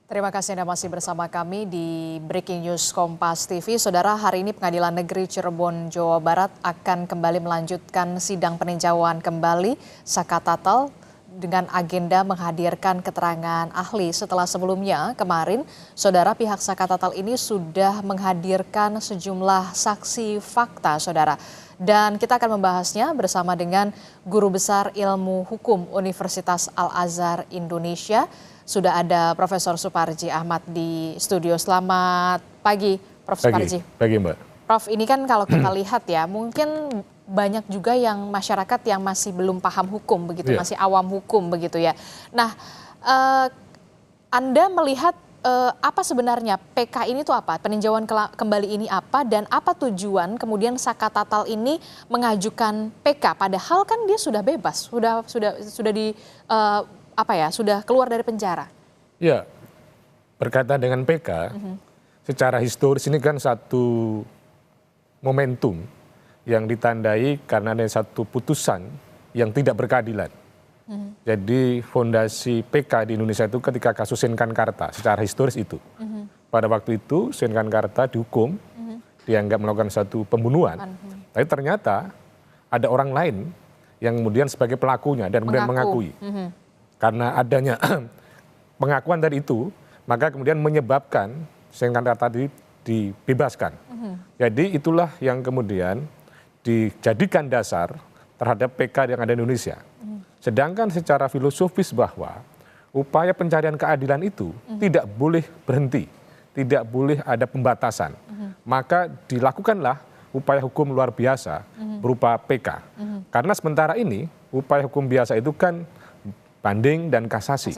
Terima kasih Anda masih bersama kami di Breaking News Kompas TV. Saudara, hari ini Pengadilan Negeri Cirebon, Jawa Barat akan kembali melanjutkan sidang peninjauan kembali Saka Tatal dengan agenda menghadirkan keterangan ahli setelah sebelumnya kemarin saudara pihak Saka Tatal ini sudah menghadirkan sejumlah saksi fakta saudara. Dan kita akan membahasnya bersama dengan Guru Besar Ilmu Hukum Universitas Al-Azhar Indonesia. Sudah ada Profesor Suparji Ahmad di studio. Selamat pagi, Prof. Suparji. Pagi, Mbak. Prof, ini kan kalau kita lihat ya, mungkin banyak juga yang masyarakat yang masih belum paham hukum begitu, masih awam hukum begitu ya. Nah, Anda melihat apa sebenarnya PK ini tuh apa? Peninjauan kembali ini apa dan apa tujuan kemudian Saka Tatal ini mengajukan PK padahal kan dia sudah bebas, sudah di sudah keluar dari penjara. Ya, berkaitan dengan PK, secara historis ini kan satu momentum yang ditandai karena ada satu putusan yang tidak berkeadilan. Jadi fondasi PK di Indonesia itu ketika kasus Senkan-Karta, secara historis itu. Pada waktu itu Senkan-Karta dihukum, dianggap melakukan satu pembunuhan. Tapi ternyata ada orang lain yang kemudian sebagai pelakunya dan kemudian mengakui. Karena adanya pengakuan dari itu, maka kemudian menyebabkan Senkan-Karta tadi dibebaskan. Jadi itulah yang kemudian dijadikan dasar terhadap PK yang ada di Indonesia. Sedangkan secara filosofis bahwa upaya pencarian keadilan itu tidak boleh berhenti, tidak boleh ada pembatasan. Maka dilakukanlah upaya hukum luar biasa berupa PK. Karena sementara ini upaya hukum biasa itu kan banding dan kasasi.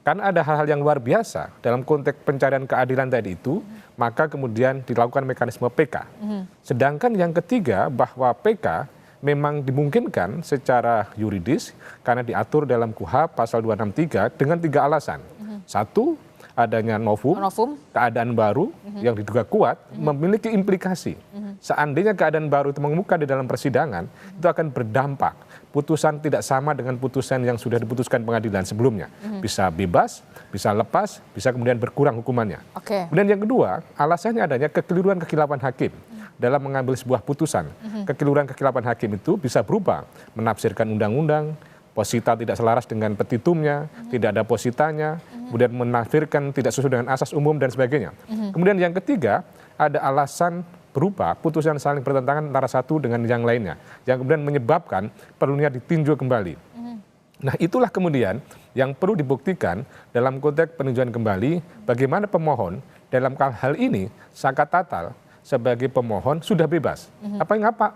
Karena ada hal-hal yang luar biasa dalam konteks pencarian keadilan tadi itu, maka kemudian dilakukan mekanisme PK. Sedangkan yang ketiga bahwa PK memang dimungkinkan secara yuridis karena diatur dalam KUHP pasal 263 dengan 3 alasan. Satu, adanya novum, keadaan baru yang diduga kuat memiliki implikasi. Seandainya keadaan baru itu mengemuka di dalam persidangan, itu akan berdampak. Putusan tidak sama dengan putusan yang sudah diputuskan pengadilan sebelumnya. Bisa bebas, bisa lepas, bisa kemudian berkurang hukumannya. Kemudian yang kedua, alasannya adanya kekeliruan-kekhilapan hakim dalam mengambil sebuah putusan. Kekeliruan-kekhilapan hakim itu bisa berubah, menafsirkan undang-undang, posita tidak selaras dengan petitumnya, tidak ada positanya, kemudian menafsirkan tidak sesuai dengan asas umum dan sebagainya. Kemudian yang ketiga, ada alasan berupa putusan saling bertentangan antara satu dengan yang lainnya, yang kemudian menyebabkan perlunya ditinjau kembali. Nah, itulah kemudian yang perlu dibuktikan dalam konteks peninjauan kembali bagaimana pemohon dalam hal ini Saka Tatal sebagai pemohon sudah bebas.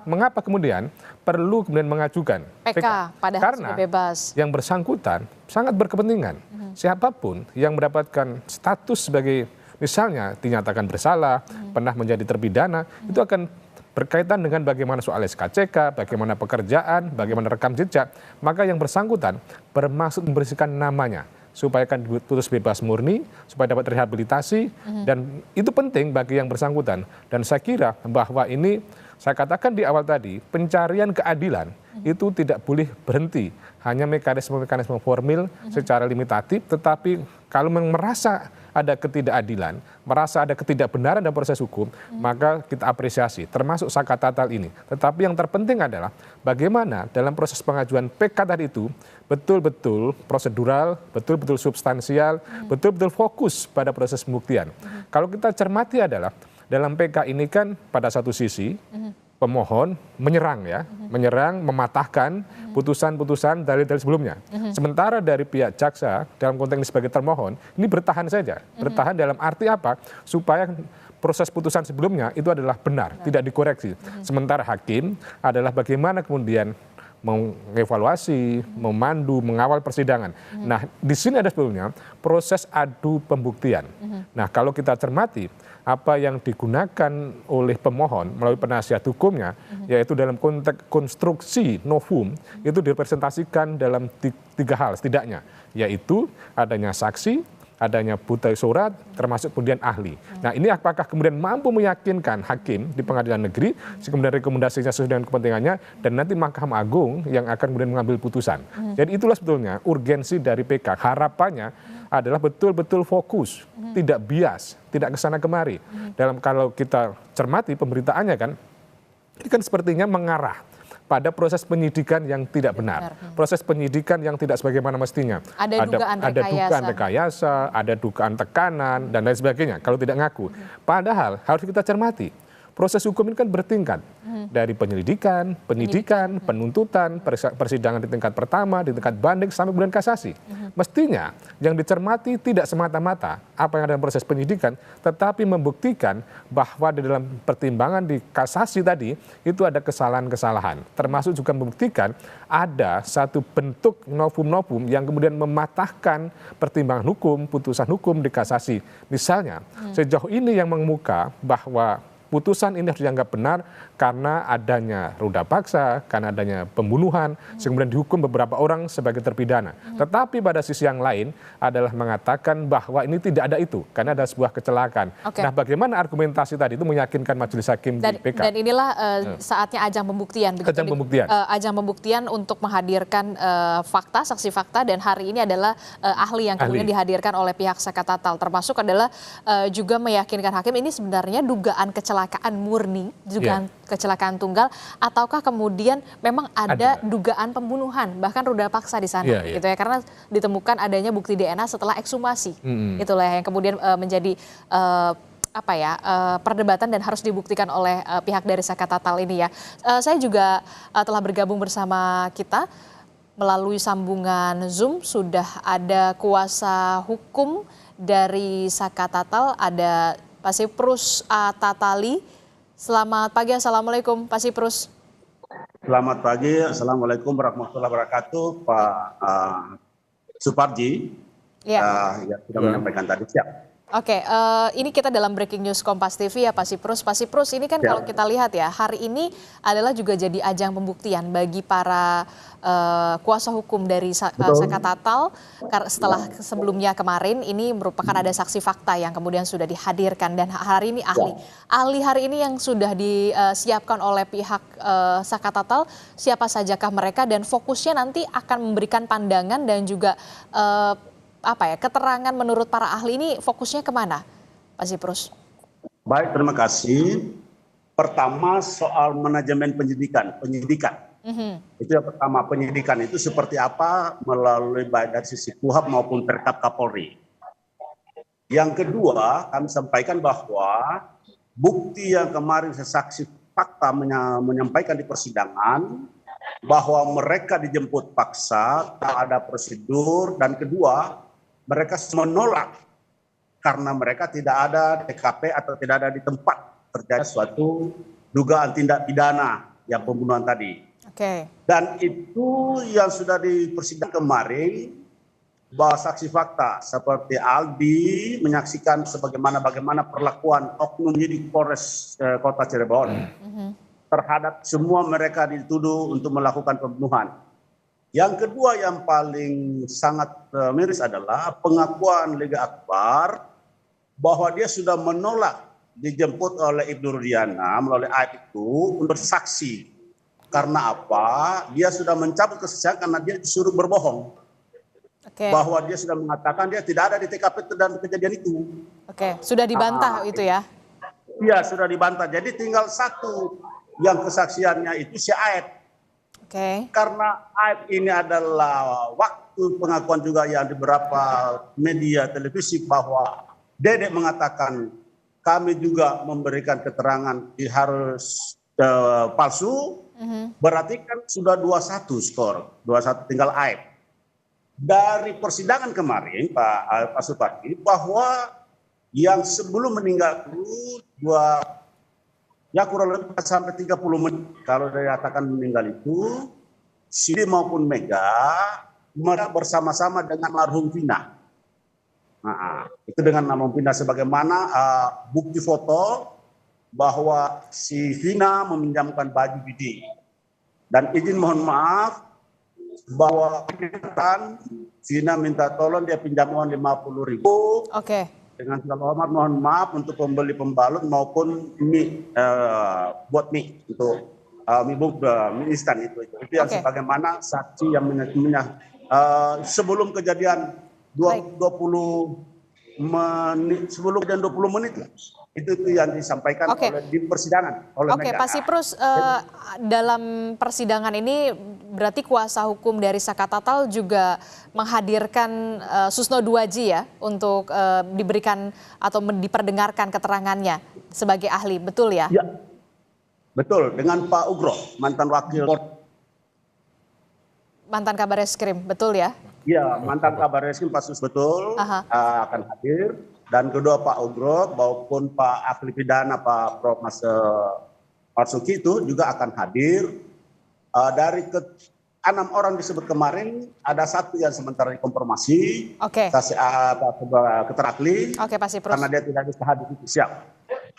Mengapa kemudian perlu kemudian mengajukan PK padahal karena sudah bebas. Yang bersangkutan sangat berkepentingan. Siapapun yang mendapatkan status sebagai misalnya dinyatakan bersalah, pernah menjadi terpidana, itu akan berkaitan dengan bagaimana soal SKCK, bagaimana pekerjaan, bagaimana rekam jejak. Maka yang bersangkutan bermaksud membersihkan namanya supaya kan diputus bebas murni, supaya dapat rehabilitasi, dan itu penting bagi yang bersangkutan. Dan saya kira bahwa ini, saya katakan di awal tadi, pencarian keadilan itu tidak boleh berhenti. Hanya mekanisme-mekanisme formil secara limitatif, tetapi kalau merasa ada ketidakadilan, merasa ada ketidakbenaran dalam proses hukum, maka kita apresiasi, termasuk Saka Tatal ini. Tetapi yang terpenting adalah bagaimana dalam proses pengajuan PK tadi itu betul-betul prosedural, betul-betul substansial, betul-betul fokus pada proses pembuktian. Kalau kita cermati adalah dalam PK ini kan pada satu sisi pemohon menyerang menyerang, mematahkan putusan-putusan dalil-dalil sebelumnya. Sementara dari pihak jaksa dalam konteks ini sebagai termohon, ini bertahan saja. Bertahan dalam arti apa? Supaya proses putusan sebelumnya itu adalah benar, tidak dikoreksi. Sementara hakim adalah bagaimana kemudian mengevaluasi, memandu, mengawal persidangan. Nah, di sini ada sebetulnya proses adu pembuktian. Nah, kalau kita cermati apa yang digunakan oleh pemohon melalui penasihat hukumnya, yaitu dalam konteks konstruksi novum, itu direpresentasikan dalam 3 hal setidaknya, yaitu adanya saksi, adanya bukti surat, termasuk kemudian ahli. Nah, ini apakah kemudian mampu meyakinkan hakim di pengadilan negeri, kemudian rekomendasinya sesuai dengan kepentingannya, dan nanti Mahkamah Agung yang akan kemudian mengambil putusan. Jadi itulah sebetulnya urgensi dari PK. Harapannya adalah betul-betul fokus, tidak bias, tidak kesana kemari. Dalam kalau kita cermati pemberitaannya kan, ini kan sepertinya mengarah pada proses penyidikan yang tidak benar, proses penyidikan yang tidak sebagaimana mestinya. Ada dugaan rekayasa, ada dugaan tekanan, dan lain sebagainya, kalau tidak ngaku. Padahal harus kita cermati, proses hukum ini kan bertingkat. Dari penyelidikan, penyidikan, penuntutan, persidangan di tingkat pertama, di tingkat banding, sampai kemudian kasasi. Mestinya yang dicermati tidak semata-mata apa yang ada dalam proses penyidikan, tetapi membuktikan bahwa di dalam pertimbangan di kasasi tadi, itu ada kesalahan-kesalahan. Termasuk juga membuktikan ada satu bentuk novum-novum yang kemudian mematahkan pertimbangan hukum, putusan hukum di kasasi. Misalnya, sejauh ini yang mengemuka bahwa putusan ini harus dianggap benar karena adanya ruda paksa, karena adanya pembunuhan, kemudian dihukum beberapa orang sebagai terpidana. Tetapi pada sisi yang lain adalah mengatakan bahwa ini tidak ada itu, karena ada sebuah kecelakaan. Nah, bagaimana argumentasi tadi itu meyakinkan majelis hakim di PK? Dan inilah saatnya ajang pembuktian. Ajang pembuktian untuk menghadirkan fakta, saksi fakta, dan hari ini adalah ahli yang kemudian dihadirkan oleh pihak Sakatatal. Termasuk adalah juga meyakinkan hakim ini sebenarnya dugaan kecelakaan murni, dugaan kecelakaan tunggal, ataukah kemudian memang ada dugaan pembunuhan, bahkan ruda paksa di sana, gitu ya, karena ditemukan adanya bukti DNA setelah ekshumasi. Itulah yang kemudian menjadi perdebatan dan harus dibuktikan oleh pihak dari Sakatatal ini ya. Saya juga telah bergabung bersama kita melalui sambungan Zoom, sudah ada kuasa hukum dari Sakatatal, ada Pak Siprus Tatali. Selamat pagi, Assalamualaikum Pak Siprus. Selamat pagi, Assalamualaikum warahmatullahi wabarakatuh, Pak Suparji. Ya, sudah menyampaikan tadi, siap. Oke, ini kita dalam breaking news Kompas TV ya Pak Siprus. Pak Siprus, ini kan kalau kita lihat ya, hari ini adalah juga jadi ajang pembuktian bagi para kuasa hukum dari Sakatatal. Setelah sebelumnya kemarin ini merupakan ada saksi fakta yang kemudian sudah dihadirkan, dan hari ini ahli hari ini yang sudah disiapkan oleh pihak Sakatatal, siapa sajakah mereka, dan fokusnya nanti akan memberikan pandangan dan juga keterangan menurut para ahli ini fokusnya kemana, Pak Siprus? Baik, terima kasih. Pertama soal manajemen penyidikan. Itu yang pertama, penyidikan itu seperti apa melalui baik dari sisi KUHAP maupun Perkap Kapolri. Yang kedua, kami sampaikan bahwa bukti yang kemarin saksi fakta menyampaikan di persidangan bahwa mereka dijemput paksa, tak ada prosedur, dan kedua, mereka menolak karena mereka tidak ada TKP atau tidak ada di tempat terjadi suatu dugaan tindak pidana yang pembunuhan tadi. Dan itu yang sudah di persidangan kemarin, bahwa saksi fakta seperti Aldi menyaksikan bagaimana perlakuan oknum di Polres Kota Cirebon terhadap semua mereka dituduh untuk melakukan pembunuhan. Yang kedua yang paling sangat miris adalah pengakuan Lega Akbar bahwa dia sudah menolak dijemput oleh Ibnu Rudiana melalui AIP itu untuk saksi. Karena apa? Dia sudah mencabut kesaksian karena dia disuruh berbohong. Bahwa dia sudah mengatakan dia tidak ada di TKP dan kejadian itu. Sudah dibantah itu ya? Iya, sudah dibantah. Jadi tinggal satu yang kesaksiannya itu si AIP. Karena AIP ini adalah waktu pengakuan juga yang di beberapa media televisi bahwa Dedek mengatakan kami juga memberikan keterangan harus palsu, berarti kan sudah 2-1 skor, 2-1 tinggal AIP. Dari persidangan kemarin Pak Supardi bahwa yang sebelum meninggal itu kurang lebih sampai 30 menit kalau dikatakan meninggal itu, Sidi maupun Mega mereka bersama-sama dengan almarhum Vina. Itu dengan almarhum Vina sebagaimana bukti foto bahwa si Vina meminjamkan baju BD. Dan izin mohon maaf bahwa Vina minta tolong dia pinjam uang 50.000. Dengan segala hormat mohon maaf untuk pembeli pembalut maupun mie buat mie untuk mie instan itu yang sebagaimana saksi yang sebelum kejadian Baik. 20 menit, 10 dan 20 menit lah. Itu yang disampaikan Oke. di persidangan oleh Oke, Mega. Pak Siprus, dalam persidangan ini berarti kuasa hukum dari Saka Tatal juga menghadirkan Susno Duaji ya untuk diberikan atau diperdengarkan keterangannya sebagai ahli, betul ya? Ya, betul, dengan Pak Ugro, mantan wakil. Mantan Kabar Eskrim, betul ya? Iya, mantan Kabar Eskrim Pasus betul akan hadir, dan kedua Pak Ugro maupun Pak ahli pidana Pak Prof. Mas Marsuki itu juga akan hadir. Dari 6 orang disebut kemarin, ada 1 yang sementara dikonfirmasi, Oke. keterangan ahli, Oke, Pak Siprus. karena dia tidak bisa hadir. Siap.